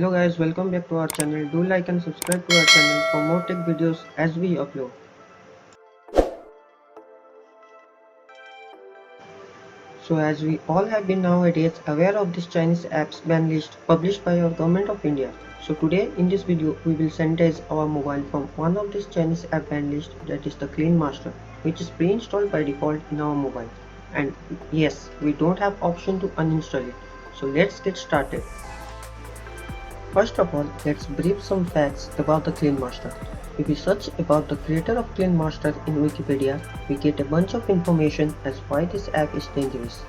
Hello guys, welcome back to our channel. Do like and subscribe to our channel for more tech videos as we upload. So as we all have been nowadays aware of this Chinese apps ban list published by our government of India. So today in this video we will sanitize our mobile from one of this Chinese app ban list, that is the cleanmaster, which is pre-installed by default in our mobile. And yes, we don't have option to uninstall it. So let's get started. First of all, let's brief some facts about the cleanmaster. If we search about the creator of cleanmaster in Wikipedia, we get a bunch of information as why this app is dangerous.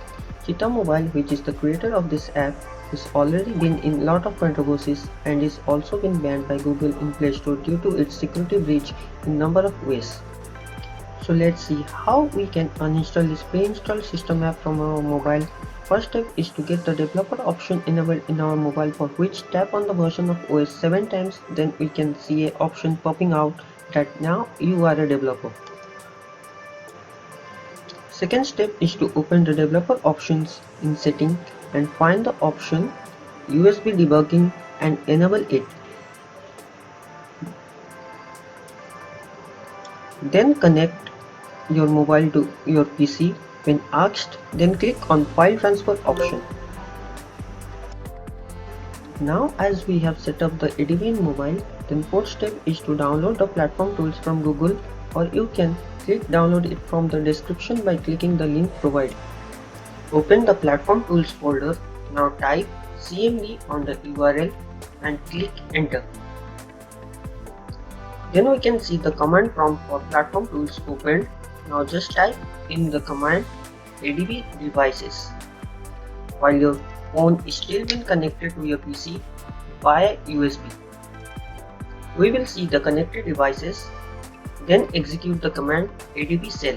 Cheetah Mobile, which is the creator of this app, has already been in a lot of controversies and is also been banned by Google in Play Store due to its security breach in number of ways. So let's see how we can uninstall this pre-installed system app from our mobile. First step is to get the developer option enabled in our mobile, for which tap on the version of OS 7 times, then we can see a option popping out that now you are a developer. Second step is to open the developer options in setting and find the option USB Debugging and enable it. Then connect your mobile to your PC. When asked, then click on File Transfer option. Now as we have set up the ADB in mobile, then fourth step is to download the platform tools from Google, or you can click download it from the description by clicking the link provided. Open the platform tools folder. Now type CMD on the URL and click enter. Then we can see the command prompt for platform tools opened. Now just type in the command ADB devices while your phone is still been connected to your PC via USB. We will see the connected devices. Then execute the command ADB cell,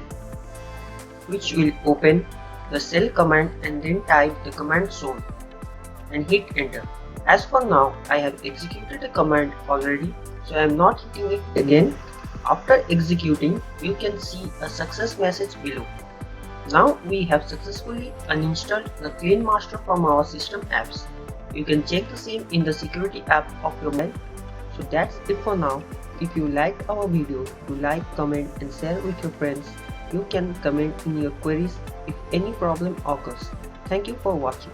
which will open the cell command, and then type the command zone and hit enter. As for now, I have executed the command already, so I am not hitting it again. After executing, you can see a success message below. Now we have successfully uninstalled the cleanmaster from our system apps. You can check the same in the security app of your mobile. So that's it for now. If you liked our video, do like, comment and share with your friends. You can comment in your queries if any problem occurs. Thank you for watching.